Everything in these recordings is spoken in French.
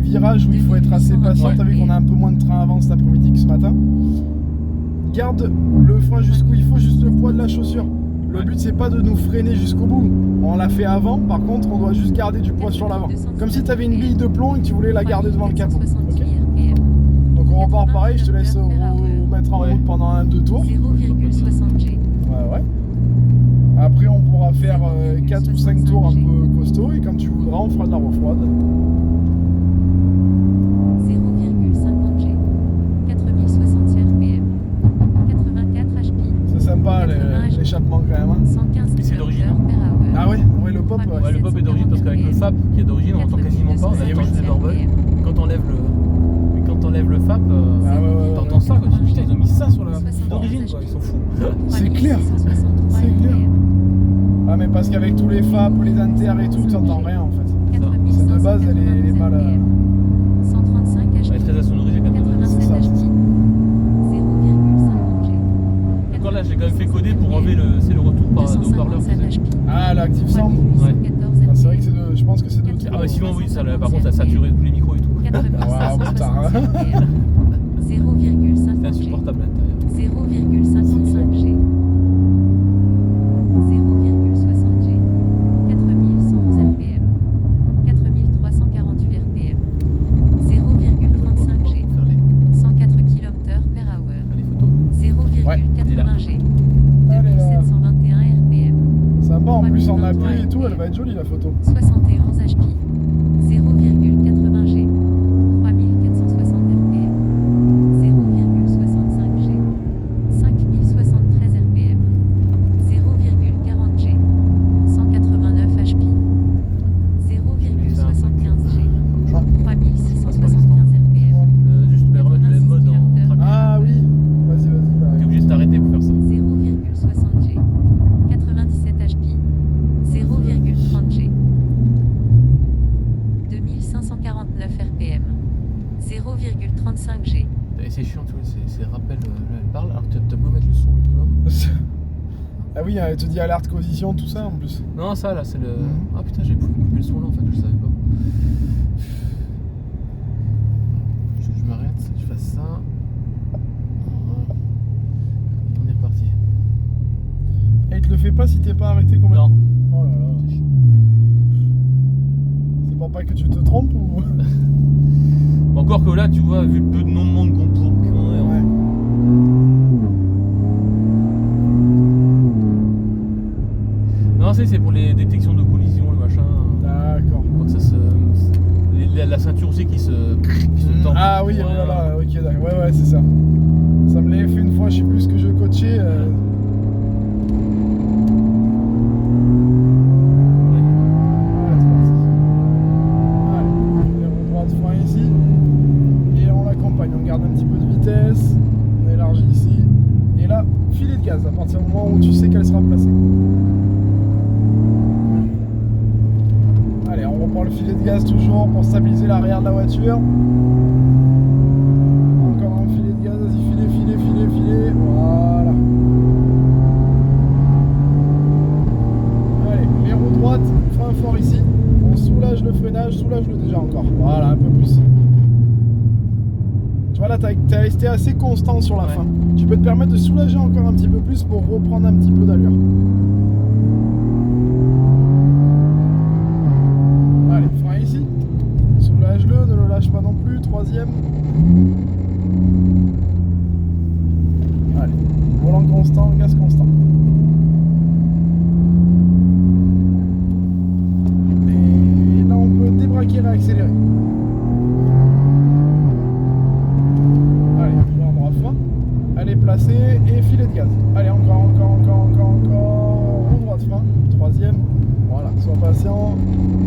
virages où il faut être assez patient. T'as vu qu'on a un peu moins de train avant cet après-midi que ce matin. Garde le frein jusqu'où il faut, juste le poids de la chaussure. Le but c'est pas de nous freiner jusqu'au bout. On l'a fait avant, par contre on doit juste garder du poids sur l'avant. Comme si tu avais une bille de plomb et que tu voulais la garder devant le capot. Okay. Donc on repart pareil, je te laisse mettre en route pendant 1-2 tours. 0,60 G. Ouais. Après on pourra faire 4 ou 5 tours un peu costauds et quand tu voudras on fera de la refroide. 0,50 G. 4060 RPM. 84 HP. C'est sympa l'échappement quand même. 115 Mais c'est d'origine. km/h. Ah ouais le pop. Ouais, le pop est d'origine parce qu'avec le FAP qui est d'origine on entend quasiment pas, on a juste des bourbons. Quand t'enlèves le FAP, t'entends ça quoi. Putain, ils ont mis ça sur la d'origine quoi, ils sont fous. C'est clair. Ah mais parce qu'avec tous les FAP, les inters et tout, tu n'entends rien en fait. C'est de base, elle est mal. 135 HP. Elle est très sonorisée quand même. 87 HP. 0,50 G. Encore là, j'ai quand même fait coder pour enlever le retour par haut-parleur. Ah, l'active sound. Ouais. Ah, c'est vrai que je pense que c'est de Ah bah sinon oui, ça, par contre ça a saturé tous les micros et tout. Waouh, putain. 0,50 C'est G. insupportable à l'intérieur. 0,55 G. 0,60 G. 4111 RPM. 4348 RPM. 0,35 G. 104 km/h. Les photos. 0,80 G. 2721 RPM. Sympa, en plus en appui et tout, elle va être jolie la photo. 71 HP. 0,80 G. 3460 RPM. 0,65 G. 5073 RPM. 0,40 G. 189 HP. 0,75 G. 3675 RPM. Juste remettre le mode en track. Ah oui, vas-y. T'es obligé de t'arrêter pour faire ça. 0,60 G. 97 HP. 0,30 G. 2549 RPM. 0,35 G. Et c'est chiant, tu vois, c'est rappel, elle parle, alors que t'as beau mettre le son minimum. Ah oui, elle te dit alerte collision, tout ça en plus. Non, ça là, c'est le. Ah putain, j'ai couper le son là en fait, je savais pas. Je m'arrête, je fasse ça. Voilà. Et on est reparti. Et il te le fait pas si t'es pas arrêté complètement. Non. Oh là là. C'est chiant. C'est pour pas que tu te trompes ou. Encore que là, tu vois, vu peu de nombre de monde qu'on est. Ouais. Non, c'est pour les détections de collision, le machin. D'accord. Pour que ça se. La ceinture aussi qui se tend. Ah oui, Ouais, voilà, ok, d'accord. Ouais, c'est ça. Ça me l'avait fait une fois, je sais plus ce que je coachais. À partir du moment où tu sais qu'elle sera placée. Allez, on reprend le filet de gaz toujours pour stabiliser l'arrière de la voiture. Encore un filet de gaz, vas-y, filet. Voilà. Allez, les roues droites, frein fort ici. On soulage le freinage, soulage-le déjà encore. Voilà, un peu plus. Tu vois là, t'as été assez constant sur la fin. Tu peux te permettre de soulager encore un petit peu plus pour reprendre un petit peu d'allure. Allez, frein ici. Soulage-le, ne le lâche pas non plus. Troisième. Allez, volant constant, gaz constant. Et là, on peut débraquer et réaccélérer. Elle est placée et filet de gaz. Allez, encore. Roue droite, frein. Troisième. Voilà, sois patient.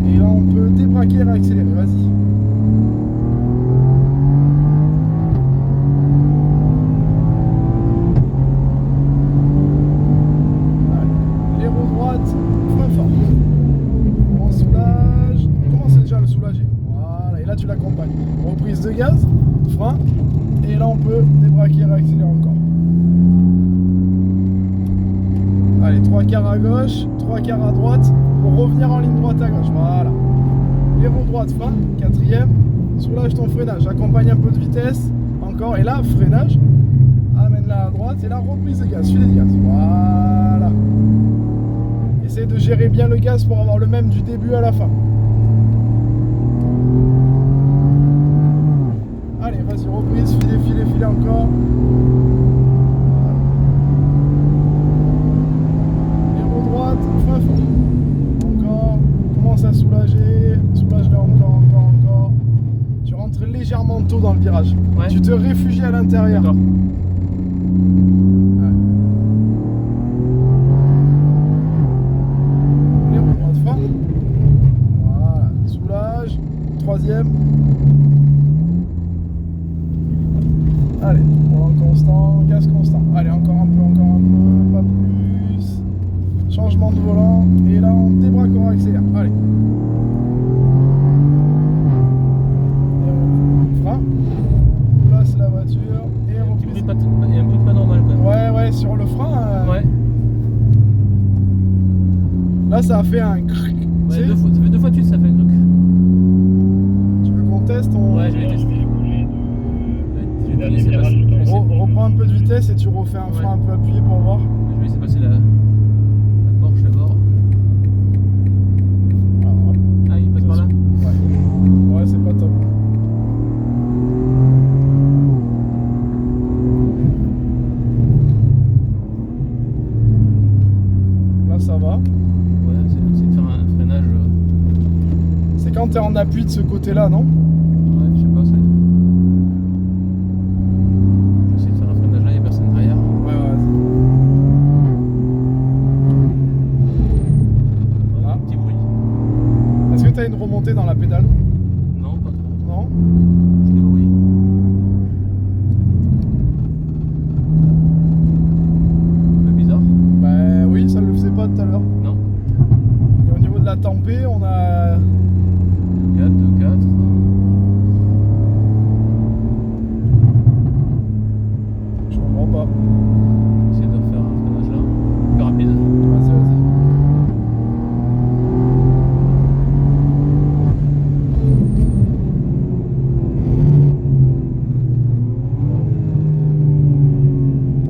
Et là, on peut débraquer et réaccélérer. Vas-y. Allez, les roues droites, frein fort. On soulage. On commence déjà à le soulager. Voilà, et là, tu l'accompagnes. Reprise de gaz, frein. Et là on peut débraquer et réaccélérer encore. Allez, 3 quarts à gauche, 3 quarts à droite pour revenir en ligne droite à gauche. Voilà. Les roues droites, fin, quatrième, soulage ton freinage, accompagne un peu de vitesse, encore, et là, freinage, amène-la à droite, et là, reprise de gaz, filet de gaz, voilà. Essaye de gérer bien le gaz pour avoir le même du début à la fin. Allez, vas-y, reprise, filet encore. Héros droite, fin fond. Encore, commence à soulager, soulage-la encore. Tu rentres légèrement tôt dans le virage. Ouais. Tu te réfugies à l'intérieur. D'accord. Héros droite, fin. Voilà, soulage. Troisième. Allez, volant constant, gaz constant. Allez, encore un peu, pas plus. Changement de volant, et là on débraque, on accélère. Allez. Et on frein. On place la voiture et on Il y a un bruit pas normal quand même. Ouais, sur le frein. Ouais. Là ça a fait un cric. Ouais, ça fait 2 fois de suite, ça fait un truc. Tu veux qu'on teste Ouais, je vais tester. Je vais laisser passer. Reprends un peu de vitesse et tu refais un frein un peu appuyé pour voir. Je vais laisser passer la Porsche d'abord. Alors, hop. Ah, il passe par là. Ouais, c'est pas top. Là ça va. Ouais, c'est de faire un freinage. C'est quand t'es en appui de ce côté-là, non? Ouais, je sais pas, c'est. Je vais essayer de faire un freinage là, il n'y a personne derrière. Ouais, Ouais, un petit bruit. Est-ce que t'as une remontée dans la pédale? Non, pas trop. Non? Juste le bruit. Un peu bizarre. Bah oui, ça le faisait pas tout à l'heure. Non. Et au niveau de la tempée, on a... 2-4, 2-4. Je comprends pas. Essayer de faire un freinage là. Plus rapide. Vas-y.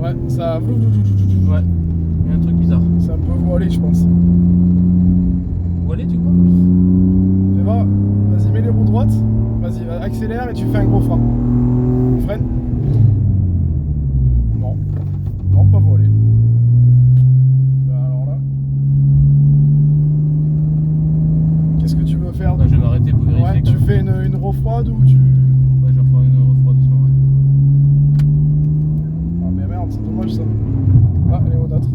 Ouais, ça... Ouais. Il y a un truc bizarre. C'est un peu voilé, je pense. Voilé, tu crois? Fais voir. Vas-y, mets les roues droites. Vas-y, accélère et tu fais un gros frein. Freine. Non, pas voilé. Bah alors là. Qu'est-ce que tu veux faire? Je vais m'arrêter pour vérifier. Ouais, tu fais une refroide ou tu... Ouais, je vais refaire une refroidissement, ouais. Ah mais merde, c'est dommage ça. Ah, elle est au nôtre.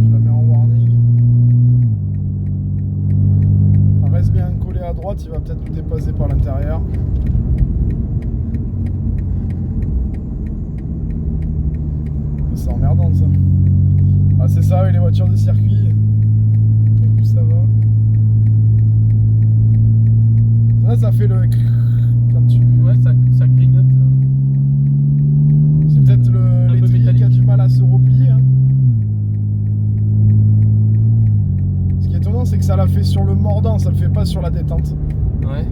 Je la mets en warning. Reste bien collé à droite, il va peut-être nous dépasser par l'intérieur. C'est emmerdant ça. Ah c'est ça, oui, les voitures de circuit. Et plus ça va. Ça fait le... Quand tu... Ouais, ça grignote. C'est peut-être l'étrier qui a du mal à se replier. Hein. Ce qui est étonnant, c'est que ça l'a fait sur le mordant, ça le fait pas sur la détente. Ouais.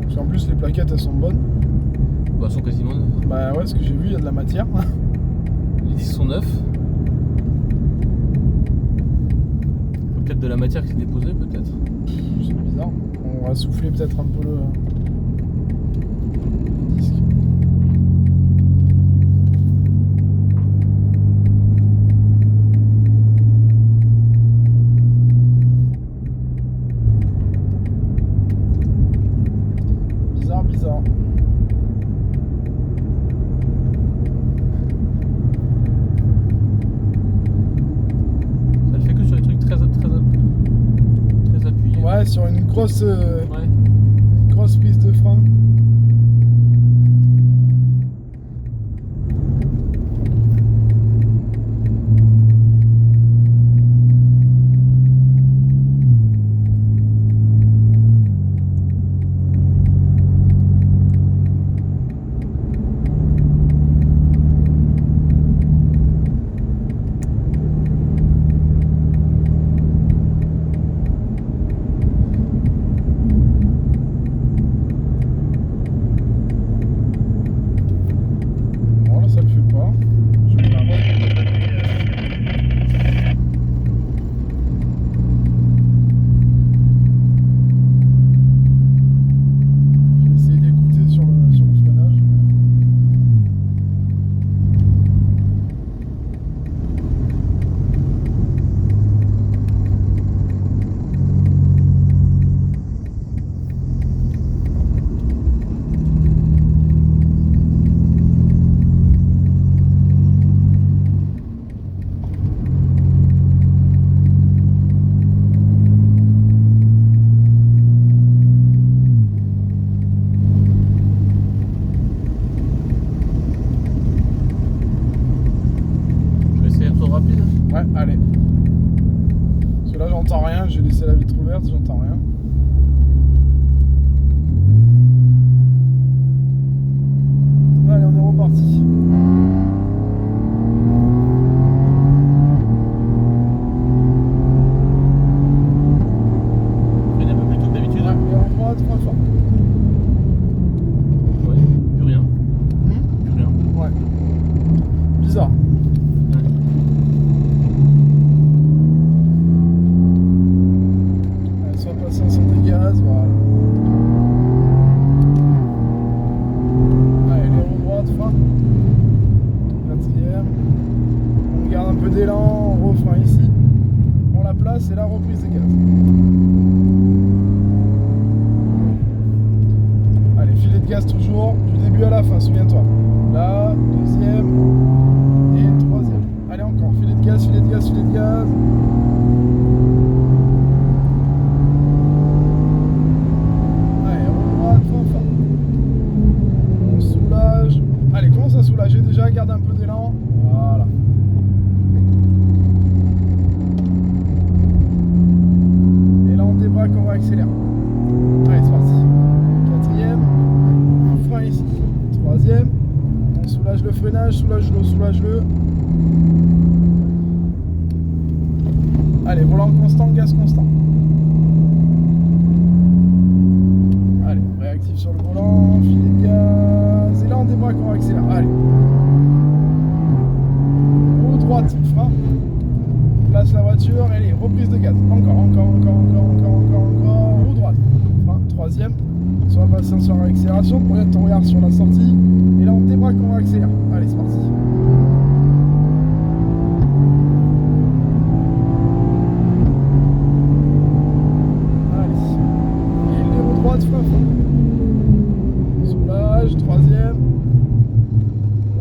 Parce qu'en plus, les plaquettes, elles sont bonnes. Bah, elles sont quasiment neuves. Bah ouais, ce que j'ai vu, il y a de la matière. Les disques sont neufs. Peut-être de la matière qui s'est déposée, peut-être. C'est bizarre. On va souffler peut-être un peu le disque. Bizarre. Ça le fait que sur les trucs très appuyés. Ouais, sur une grosse Ouais. prise de frein. J'entends rien, j'ai laissé la vitre ouverte, j'entends rien. Allez, on est reparti. Freine un peu plus tôt que d'habitude. Ouais, et en droite, frein fort. Ouais, plus rien. Plus rien. Ouais. Bizarre. Allez, sois patient sur tes gaz, voilà. Allez, les roues droite, frein. Quatrième. On garde un peu d'élan, on refrein ici. On la place et la reprise des gaz. Allez, filet de gaz toujours, du début à la fin, souviens-toi. Là, deuxième et troisième. Allez, encore, filet de gaz, filet de gaz, filet de gaz. Allez, roue droite, fin, fin. On soulage. Allez, commence à soulager déjà, garde un peu d'élan. Voilà. Et là, on débraque, on va accélérer. Allez, c'est parti. Quatrième. Frein ici. Troisième. On soulage le freinage, soulage-le, soulage-le. Allez, volant constant, gaz constant. Allez, on réactive sur le volant, filet de gaz. Et là, on débraque, on accélère. Allez. Roue droite, frein. Place la voiture, allez, reprise de gaz. Encore. Roue droite. Frein, troisième. Sois patient sur l'accélération. Oriente ton regard sur la sortie. Et là, on débraque, on accélère. Allez, c'est parti. Frein. Soulage, troisième.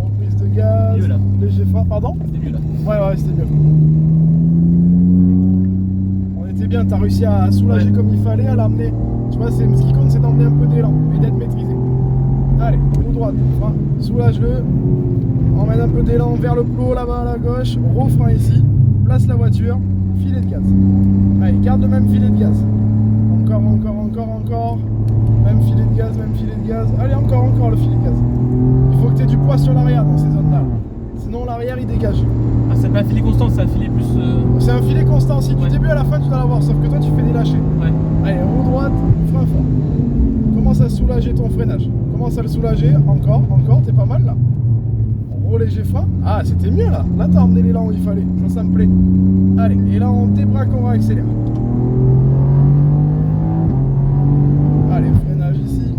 Reprise de gaz. Mieux là. Léger frein, pardon? C'était mieux là. Ouais, c'était mieux. On était bien, t'as réussi à soulager comme il fallait, à l'amener. Tu vois, ce qui compte, c'est d'emmener un peu d'élan et d'être maîtrisé. Allez, roue droite, frein, soulage-le. Emmène un peu d'élan vers le plot là-bas à la gauche. Refrein ici. Place la voiture. Filet de gaz. Allez, garde le même filet de gaz. Encore. Même filet de gaz. Allez, encore le filet de gaz. Il faut que tu aies du poids sur l'arrière dans ces zones-là. Sinon, l'arrière, il dégage. Ah, c'est pas un filet constant, c'est un filet plus. C'est un filet constant. Si du Ouais. début à la fin, tu dois l'avoir. Sauf que toi, tu fais des lâchers. Ouais. Allez, roue droite, frein fort. Commence à soulager ton freinage. Commence à le soulager. Encore. T'es pas mal là. Léger frein. Ah, c'était mieux là. Là, t'as emmené l'élan où il fallait. Ça me plaît. Allez, et là, on débraque, on va accélérer. Allez, freinage ici.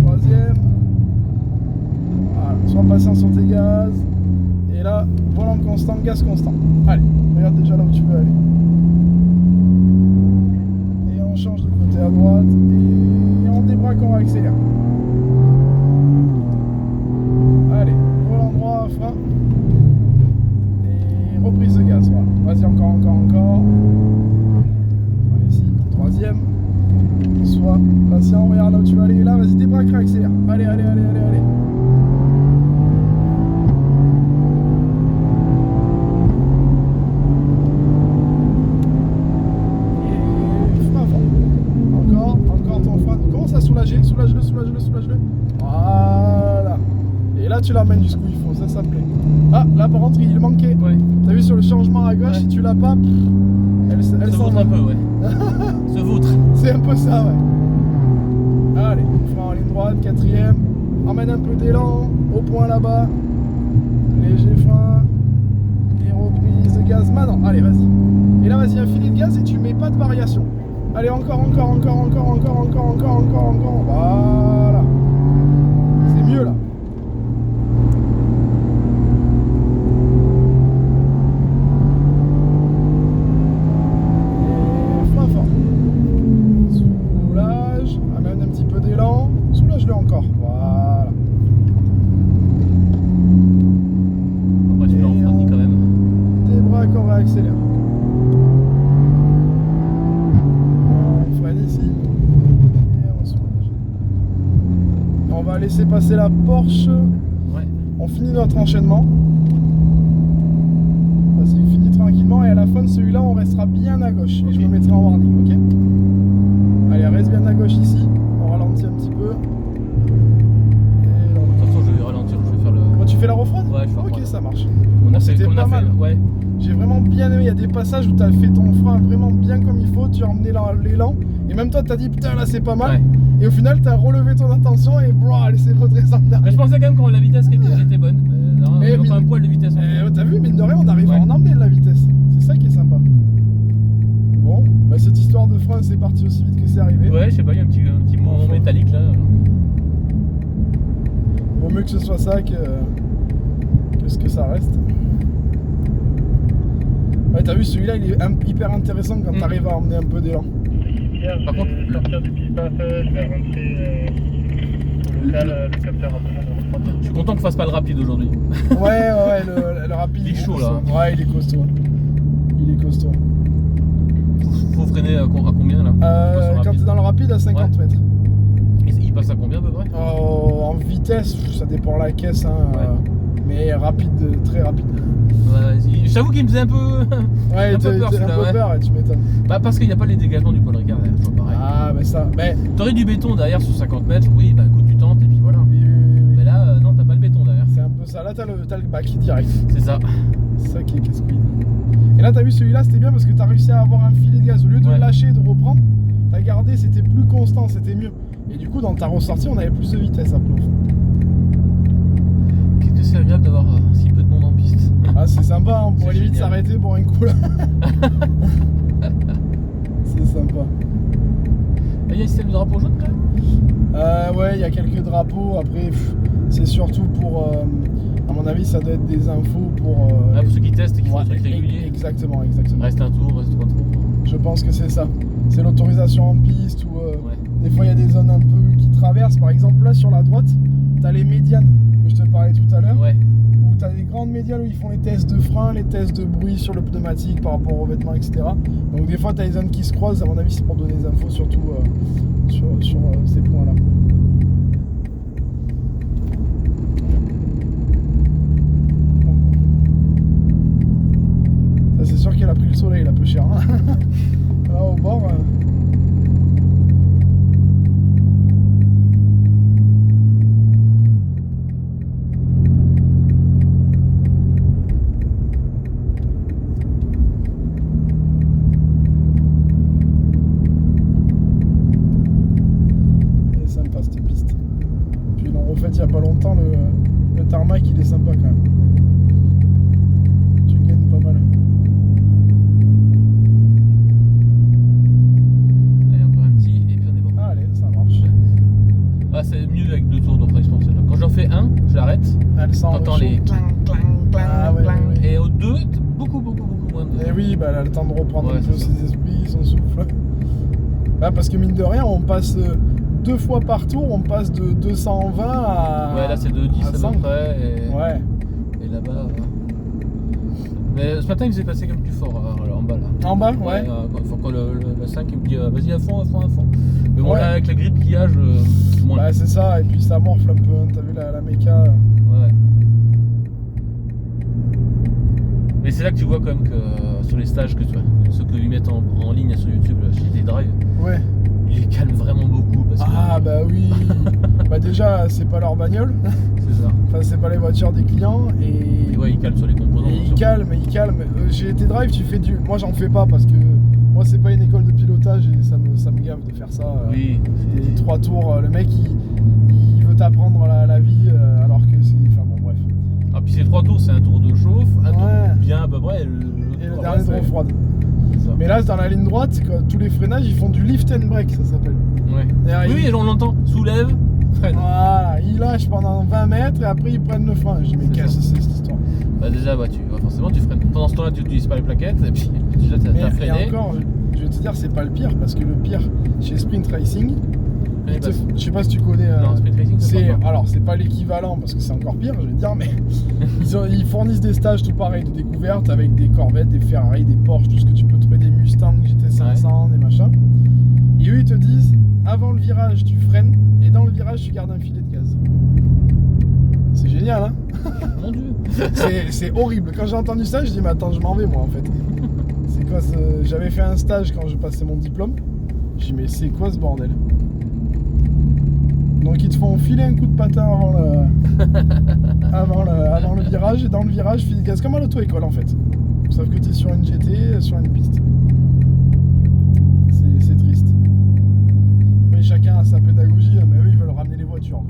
Troisième. Voilà, sois patient sur tes gaz. Et là, volant constant, gaz constant. Allez, regarde déjà là où tu veux aller. Et on change de côté à droite. Et on débraque, on va accélérer. Allez, volant droit, frein. Et reprise de gaz, voilà. Vas-y, encore. Voilà, ici, troisième. Sois patient, regarde là où tu vas aller. Là, vas-y, débraque, accélère. Allez. Et frein fort. Encore ton frein. Commence à soulager. Soulage-le. Voilà. Et là, tu l'emmènes jusqu'où il faut. Ça me plaît. Ah, là, par contre, il manquait. Ouais. T'as vu sur le changement à gauche, Ouais. si tu l'as pas, elle Se s'en vautre va. un peu, ouais. Se vautre. C'est un peu ça, ouais. Allez, frein en ligne droite, quatrième. Emmène un peu d'élan, au point là-bas. Léger frein. Et reprise de gaz maintenant. Allez, vas-y. Et là, vas-y, un filet de gaz et tu mets pas de variation. Allez, encore. Voilà. C'est mieux là. Et frein fort. Soulage. Amène un petit peu d'élan. Soulage-le encore. Voilà. Après, tu l'as refroidi quand même. Débraque, on va accélérer. On freine ici. Et on soulage. On va laisser passer la Porsche. Ouais. On finit notre enchaînement. Vas-y, finis tranquillement. Et et à la fin de celui-là, on restera bien à gauche. Et je me mettrai en warning, ok? Allez, reste bien à gauche ici. On ralentit un petit peu. De toute façon, je vais ralentir, je vais faire le. Bon, tu fais la refroide? Ouais, je fais la Ok, refroide. ça marche. C'était pas mal. Ouais. J'ai vraiment bien aimé. Il y a des passages où tu as fait ton frein vraiment bien comme il faut. Tu as emmené l'élan. Et même toi, tu as dit putain, là, c'est pas mal. Ouais. Et au final, tu as relevé ton attention et elle s'est redescendre Mais derrière. je pensais quand même que la vitesse était bonne. Non, Eh, on mine- a un poil de vitesse. T'as vu, mine de rien, on arrive à Ouais. en emmener de la vitesse. C'est ça qui est sympa. Bon, bah cette histoire de frein, c'est parti aussi vite que c'est arrivé. Ouais, je sais pas, il y a un petit mouvement Enfin. métallique là. Vaut mieux que ce soit ça que ce que ça reste. Ouais, t'as vu, celui-là, il est hyper intéressant quand t'arrives à emmener un peu d'élan. Par contre, je vais sortir du pipasse, je vais rentrer au local, le capteur après. je suis content qu'on fasse pas le rapide aujourd'hui. Ouais, le rapide. Il est chaud, là. Ouais, il est costaud. Il est costaud. Faut freiner à combien là Sur le Quand rapide. t'es dans le rapide, à 50 mètres. Il passe à combien à peu près En vitesse, ça dépend la caisse, hein, Ouais. mais rapide, très rapide. Ouais, j'avoue qu'il me faisait un peu. Ouais, Un peu peur, un celui-là, peu ouais. peur, et tu m'étonnes. Bah parce qu'il n'y a pas les dégagements du Paul Ricard derrière, je vois pareil. Ah, bah ça, mais T'aurais du béton derrière sur 50 mètres, oui, bah écoute, tu tentes et puis voilà. oui. Mais là, non, t'as pas le béton derrière. C'est un peu ça. Là, t'as le bac direct. C'est ça. C'est ça qui est casse-couille. Et là, t'as vu celui-là, c'était bien parce que t'as réussi à avoir un filet de gaz. Au lieu de Ouais. le lâcher et de reprendre, t'as gardé, c'était plus constant, c'était mieux. Et du coup, dans ta ressortie, on avait plus de vitesse après. Au fond. Qu'est-ce que c'est agréable d'avoir si peu de monde en piste. Ah, c'est sympa, hein, on pourrait C'est limite génial. s'arrêter pour un coup là. C'est sympa. Et il y a un système de drapeau jaune quand même. Ouais, il y a quelques drapeaux. Après, c'est surtout pour. À mon avis, ça doit être des infos pour. Ah, pour ceux qui testent et qui font ouais, des trucs réguliers. Exactement. Reste un tour, reste 3 tours. Je pense que c'est ça. C'est l'autorisation en piste ou. Ouais. Des fois, il y a des zones un peu qui traversent. Par exemple, là sur la droite, t'as les médianes que je te parlais tout à l'heure. Ouais. Où t'as des grandes médianes où ils font les tests de frein, les tests de bruit sur le pneumatique par rapport aux vêtements, etc. Donc, des fois, t'as des zones qui se croisent. À mon avis, c'est pour donner des infos surtout sur ces points-là. Ça, c'est sûr qu'elle a pris le soleil, la peu chère. Hein. Là, au bord. Elle est sympa cette piste. Puis ils l'ont refait il y a pas longtemps, le tarmac il est sympa quand même. Tu gagnes pas mal. Allez, encore un petit et puis on est bon. Ah, allez, ça marche. Ah, c'est mieux avec 2 tours de frein, je pense. Quand j'en fais un, j'arrête. Elle sent T'entends le chaud. les clang, clang, clang, Ah, ouais, clang. ouais, ouais. Et au 2, beaucoup moins de. Et oui, bah, elle a le temps de reprendre Ouais, un peu c'est ça. ses esprits, son souffle. Bah, parce que mine de rien, on passe 2 fois par tour, on passe de 220 à. Ouais, là c'est de 10 à peu 100. près. Et, Ouais. et là-bas. Mais ce matin il faisait passer comme plus fort en bas là. En bas, ouais. Faut que le 5 il me dit vas-y à fond. Mais bon Ouais. là avec la grille de pliage, moins. Bah, c'est ça, et puis ça morfle un peu, hein. T'as vu la méca. Ouais. Mais c'est là que tu vois quand même que sur les stages que tu vois, ceux que ils mettent en ligne sur YouTube là, chez des drives, Ouais. ils les calment vraiment beaucoup parce que Ah, bah oui. Bah, déjà, c'est pas leur bagnole. c'est ça. Enfin, c'est pas les voitures des clients. Et ouais, ils calment sur les composants. Et bien il sûr. calme. J'ai été drive, tu fais du. Moi, j'en fais pas parce que moi, c'est pas une école de pilotage et ça me gave de faire ça. Oui. Des 3 tours, le mec il veut t'apprendre la vie alors que c'est. Enfin bon, bref. Ah puis ces 3 tours, c'est un tour de chauffe, un tour Ouais. bien à peu près. Et le tour dernier de après, refroide. c'est ça. Mais là, dans la ligne droite, tous les freinages ils font du lift and brake, ça s'appelle. Ouais. Derrière, Oui, on l'entend. Soulève, freine. Voilà, ils lâchent pendant 20 mètres et après ils prennent le frein. Je dis, mais C'est qu'est-ce que ça. c'est cette histoire? Bah déjà, forcément tu freines. Pendant ce temps-là, tu n'utilises pas les plaquettes et puis déjà t'as Mais freiné. et encore, je vais te dire, c'est pas le pire parce que le pire chez Sprint Racing, Et bah, je sais pas si tu connais. non, Sprint Racing, C'est pas. alors c'est pas l'équivalent parce que c'est encore pire, je vais te dire, mais ils fournissent des stages tout pareil de découverte avec des Corvettes, des Ferrari, des Porsche, tout ce que tu peux trouver, des Mustang, GT500, des machins. Et eux ils te disent avant le virage tu freines et dans le virage tu gardes un filet de gaz. C'est génial, hein? Mon dieu. C'est horrible. Quand j'ai entendu ça, je dis mais attends, je m'en vais moi en fait. quoi j'avais fait un stage quand je passais mon diplôme. J'ai dit mais c'est quoi ce bordel? Donc ils te font filer un coup de patin avant le virage, et dans le virage file gaz comme à l'auto-école en fait. Sauf que tu es sur une GT, sur une piste. C'est triste. Mais chacun a sa pédagogie, mais eux ils veulent ramener les voitures.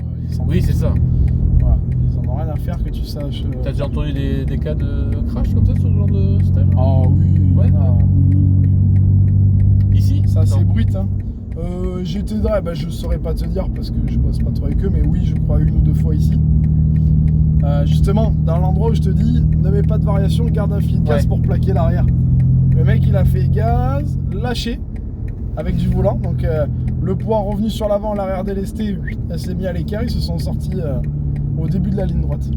Oui, c'est ça. Voilà. Ils en ont rien à faire que tu saches. T'as déjà entendu des cas de crash comme ça sur ce genre de stage? Ah oui, Ouais, non, oui. Ici? Ça Non. c'est brut hein. GT Drive, bah, je saurais pas te dire parce que je bosse pas trop avec eux, mais oui je crois 1 ou 2 fois ici. Justement, dans l'endroit où je te dis, ne mets pas de variation, garde un fil de gaz pour plaquer l'arrière. Le mec il a fait gaz, lâché avec du volant, donc le poids revenu sur l'avant, l'arrière délesté, elle s'est mis à l'écart, ils se sont sortis au début de la ligne droite.